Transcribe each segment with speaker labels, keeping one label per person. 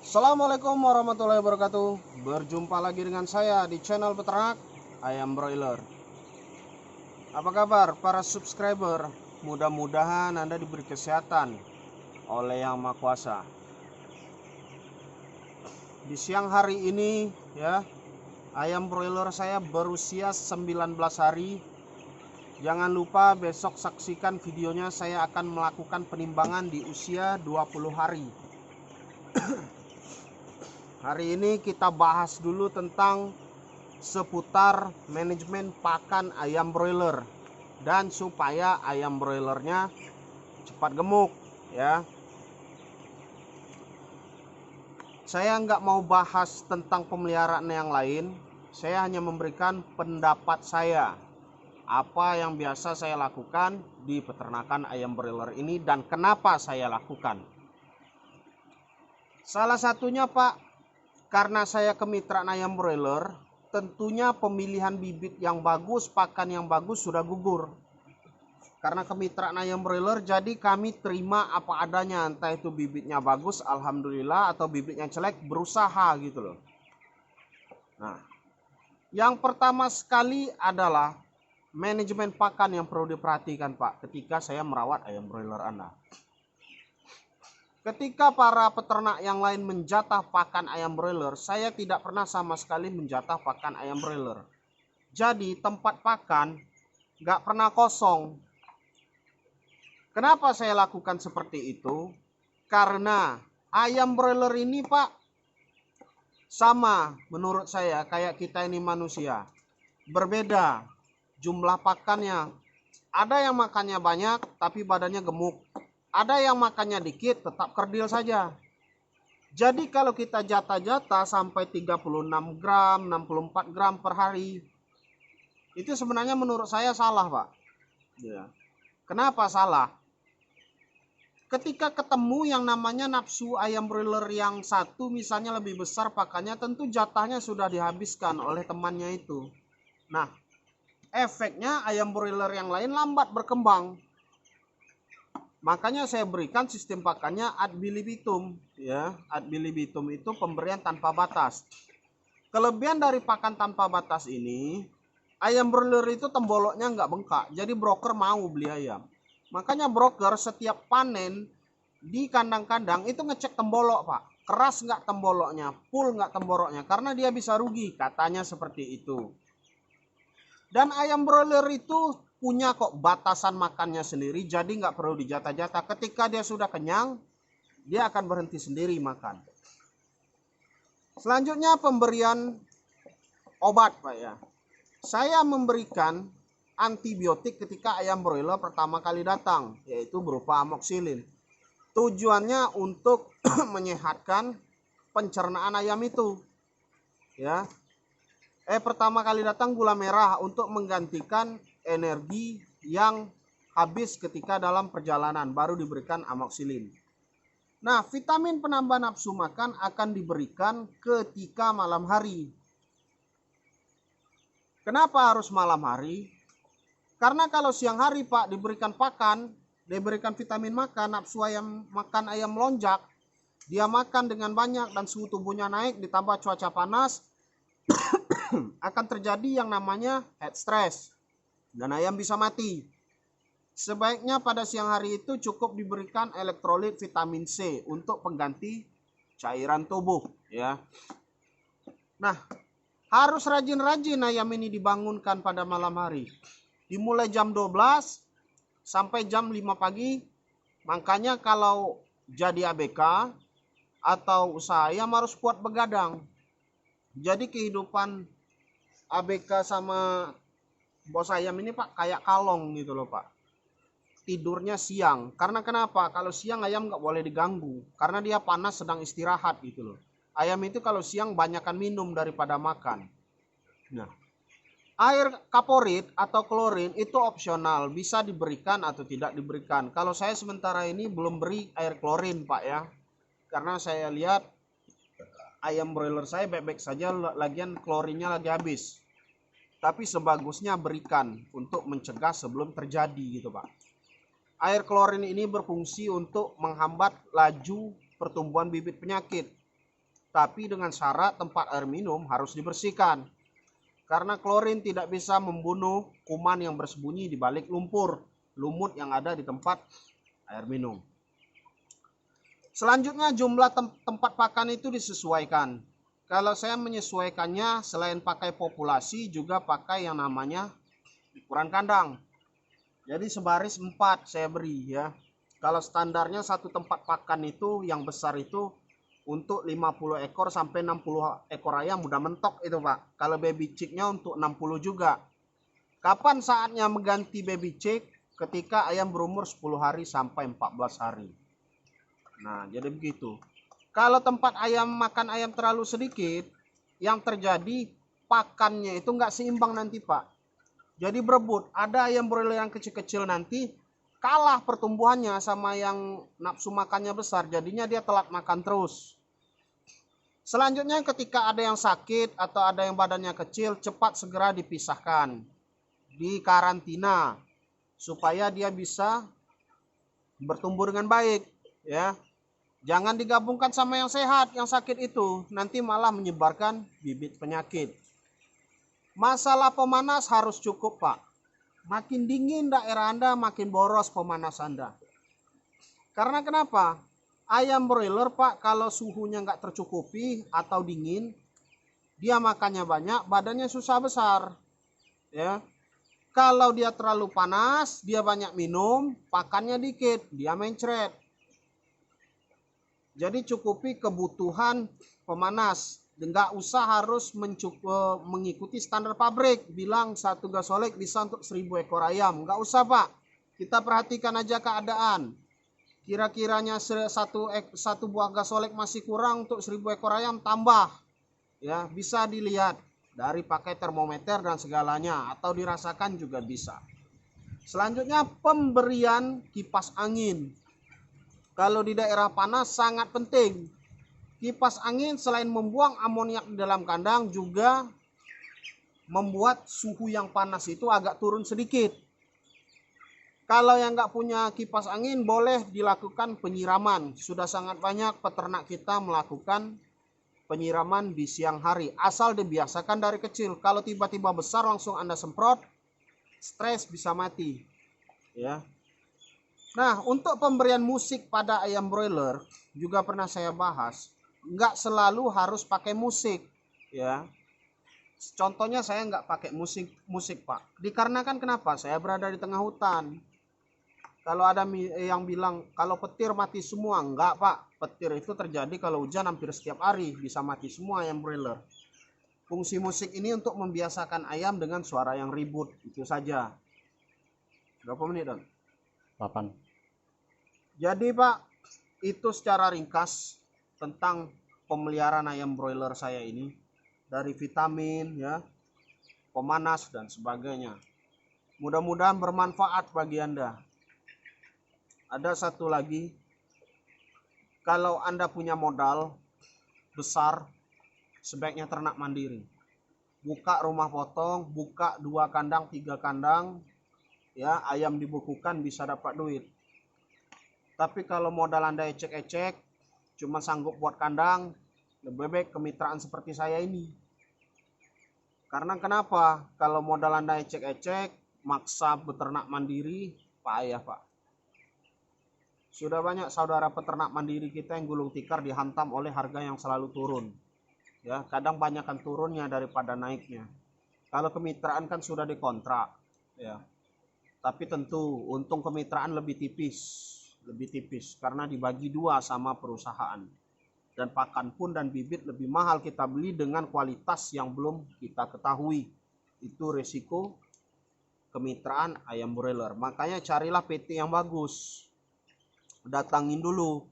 Speaker 1: Assalamualaikum warahmatullahi wabarakatuh. Berjumpa lagi dengan saya di channel peternak ayam broiler. Apa kabar para subscriber? Mudah-mudahan Anda diberi kesehatan oleh Yang Maha Kuasa. Di siang hari ini ya, ayam broiler saya berusia 19 hari. Jangan lupa besok saksikan videonya, saya akan melakukan penimbangan di usia 20 hari. Hari ini kita bahas dulu tentang seputar manajemen pakan ayam broiler dan supaya ayam broilernya cepat gemuk ya. Saya nggak mau bahas tentang pemeliharaan yang lain, saya hanya memberikan pendapat saya, apa yang biasa saya lakukan di peternakan ayam broiler ini dan kenapa saya lakukan. Salah satunya Pak, karena saya kemitraan ayam broiler, tentunya pemilihan bibit yang bagus, pakan yang bagus sudah gugur. Karena kemitraan ayam broiler, jadi kami terima apa adanya, entah itu bibitnya bagus, alhamdulillah, atau bibitnya jelek, berusaha gitu loh. Nah, yang pertama sekali adalah manajemen pakan yang perlu diperhatikan Pak, ketika saya merawat ayam broiler Anda. Ketika para peternak yang lain menjatah pakan ayam broiler, saya tidak pernah sama sekali menjatah pakan ayam broiler. Jadi tempat pakan nggak pernah kosong. Kenapa saya lakukan seperti itu? Karena ayam broiler ini Pak, sama menurut saya kayak kita ini manusia. Berbeda jumlah pakannya. Ada yang makannya banyak tapi badannya gemuk. Ada yang makannya dikit tetap kerdil saja. Jadi kalau kita jatah-jatah sampai 36 gram, 64 gram per hari, itu sebenarnya menurut saya salah Pak. Ya. Kenapa salah? Ketika ketemu yang namanya nafsu ayam broiler yang satu misalnya lebih besar pakannya, tentu jatahnya sudah dihabiskan oleh temannya itu. Nah, efeknya ayam broiler yang lain lambat berkembang. Makanya saya berikan sistem pakannya ad bilibitum ya. Ad bilibitum itu pemberian tanpa batas. Kelebihan dari pakan tanpa batas ini, ayam broiler itu temboloknya nggak bengkak. Jadi broker mau beli ayam. Makanya broker setiap panen di kandang-kandang itu ngecek tembolok Pak. Keras nggak temboloknya, full nggak temboloknya. Karena dia bisa rugi, katanya seperti itu. Dan ayam broiler itu punya kok batasan makannya sendiri, jadi nggak perlu dijatah-jatah. Ketika dia sudah kenyang, dia akan berhenti sendiri makan. Selanjutnya pemberian obat Pak ya. Saya memberikan antibiotik ketika ayam broiler pertama kali datang, yaitu berupa amoxicillin. Tujuannya untuk menyehatkan pencernaan ayam itu. Ya. Pertama kali datang gula merah untuk menggantikan energi yang habis ketika dalam perjalanan, baru diberikan amoxicillin. Nah, vitamin penambah nafsu makan akan diberikan ketika malam hari. Kenapa harus malam hari? Karena kalau siang hari Pak diberikan pakan, diberikan vitamin makan, nafsu ayam makan ayam melonjak, dia makan dengan banyak dan suhu tubuhnya naik, ditambah cuaca panas, akan terjadi yang namanya heat stress dan ayam bisa mati. Sebaiknya pada siang hari itu cukup diberikan elektrolit vitamin C untuk pengganti cairan tubuh ya. Nah, harus rajin-rajin ayam ini dibangunkan pada malam hari. Dimulai jam 12 sampai jam 5 pagi. Makanya kalau jadi ABK atau usaha ayam harus kuat begadang. Jadi kehidupan ABK sama bos ayam ini Pak kayak kalong gitu loh Pak. Tidurnya siang. Karena kenapa? Kalau siang ayam nggak boleh diganggu. Karena dia panas sedang istirahat gitu loh. Ayam itu kalau siang banyakkan minum daripada makan. Nah, air kaporit atau klorin itu opsional. Bisa diberikan atau tidak diberikan. Kalau saya sementara ini belum beri air klorin Pak ya. Karena saya lihat ayam broiler saya baik-baik saja, lagian klorinnya lagi habis. Tapi sebagusnya berikan untuk mencegah sebelum terjadi gitu Pak. Air klorin ini berfungsi untuk menghambat laju pertumbuhan bibit penyakit. tapi dengan syarat tempat air minum harus dibersihkan. Karena klorin tidak bisa membunuh kuman yang bersembunyi di balik lumpur, lumut yang ada di tempat air minum. Selanjutnya jumlah tempat pakan itu disesuaikan. Kalau saya menyesuaikannya selain pakai populasi juga pakai yang namanya ukuran kandang. Jadi sebaris 4 saya beri ya. Kalau standarnya satu tempat pakan itu yang besar itu untuk 50 ekor sampai 60 ekor ayam udah mentok itu Pak. Kalau baby chicknya untuk 60 juga. Kapan saatnya mengganti baby chick? Ketika ayam berumur 10 hari sampai 14 hari. Nah, jadi begitu. Kalau tempat ayam makan ayam terlalu sedikit, yang terjadi pakannya itu nggak seimbang nanti Pak. Jadi berebut. Ada ayam broiler yang kecil-kecil nanti kalah pertumbuhannya sama yang nafsu makannya besar. Jadinya dia telat makan terus. Selanjutnya ketika ada yang sakit atau ada yang badannya kecil, cepat segera dipisahkan. Di karantina. Supaya dia bisa bertumbuh dengan baik. Ya. Jangan digabungkan sama yang sehat, yang sakit itu. Nanti malah menyebarkan bibit penyakit. Masalah pemanas harus cukup Pak. Makin dingin daerah Anda, makin boros pemanas Anda. Karena kenapa? Ayam broiler Pak, kalau suhunya nggak tercukupi atau dingin, dia makannya banyak, badannya susah besar. Ya. Kalau dia terlalu panas, dia banyak minum, pakannya dikit, dia mencret. Jadi cukupi kebutuhan pemanas. Nggak usah harus mengikuti standar pabrik. Bilang satu gasolek bisa untuk 1000 ekor ayam. Nggak usah Pak. Kita perhatikan aja keadaan. Kira-kiranya satu buah gasolek masih kurang untuk 1000 ekor ayam, tambah. Ya, bisa dilihat dari pakai termometer dan segalanya. Atau dirasakan juga bisa. Selanjutnya pemberian kipas angin. Kalau di daerah panas sangat penting. Kipas angin selain membuang amoniak di dalam kandang juga membuat suhu yang panas itu agak turun sedikit. Kalau yang nggak punya kipas angin boleh dilakukan penyiraman. Sudah sangat banyak peternak kita melakukan penyiraman di siang hari. Asal dibiasakan dari kecil. Kalau tiba-tiba besar langsung Anda semprot, stres bisa mati. Ya. Nah, untuk pemberian musik pada ayam broiler juga pernah saya bahas. Nggak selalu harus pakai musik, ya. Contohnya saya nggak pakai musik Pak. Dikarenakan kenapa? Saya berada di tengah hutan. Kalau ada yang bilang kalau petir mati semua, enggak Pak. Petir itu terjadi kalau hujan hampir setiap hari, bisa mati semua ayam broiler. Fungsi musik ini untuk membiasakan ayam dengan suara yang ribut, itu saja. Berapa menit Don?
Speaker 2: 8.
Speaker 1: Jadi Pak, itu secara ringkas tentang pemeliharaan ayam broiler saya ini. Dari vitamin, ya, pemanas dan sebagainya. Mudah-mudahan bermanfaat bagi Anda. Ada satu lagi, kalau Anda punya modal besar, sebaiknya ternak mandiri. Buka rumah potong, buka 2 kandang, 3 kandang, ya, ayam dibukukan bisa dapat duit. Tapi kalau modal Anda ecek-ecek, cuma sanggup buat kandang, lebih baik kemitraan seperti saya ini. Karena kenapa? Kalau modal Anda ecek-ecek, maksa beternak mandiri, payah Pak. Sudah banyak saudara peternak mandiri kita yang gulung tikar dihantam oleh harga yang selalu turun. Ya, kadang banyakkan turunnya daripada naiknya. Kalau kemitraan kan sudah dikontrak, ya. Tapi tentu untung kemitraan lebih tipis karena dibagi 2 sama perusahaan. Dan pakan pun dan bibit lebih mahal kita beli dengan kualitas yang belum kita ketahui. Itu resiko kemitraan ayam broiler. Makanya carilah PT yang bagus. Datangin dulu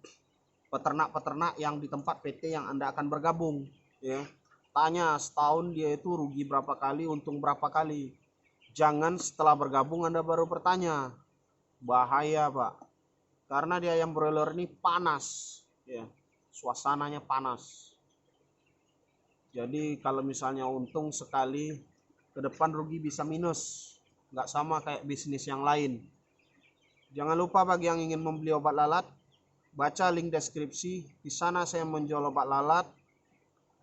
Speaker 1: peternak-peternak yang di tempat PT yang Anda akan bergabung, ya. Tanya setahun dia itu rugi berapa kali, untung berapa kali. Jangan setelah bergabung Anda baru bertanya. Bahaya Pak. Karena di ayam broiler ini panas, ya. Suasananya panas. Jadi kalau misalnya untung sekali, ke depan rugi bisa minus. Nggak sama kayak bisnis yang lain. Jangan lupa bagi yang ingin membeli obat lalat, baca link deskripsi. Di sana saya menjual obat lalat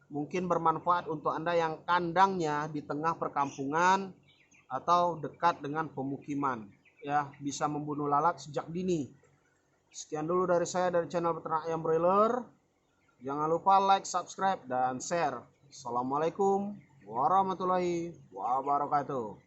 Speaker 1: mungkin bermanfaat untuk Anda yang kandangnya di tengah perkampungan atau dekat dengan pemukiman, ya, bisa membunuh lalat sejak dini. Sekian dulu dari saya dari channel Peternak Ayam Broiler. Jangan lupa like, subscribe, dan share. Assalamualaikum warahmatullahi wabarakatuh.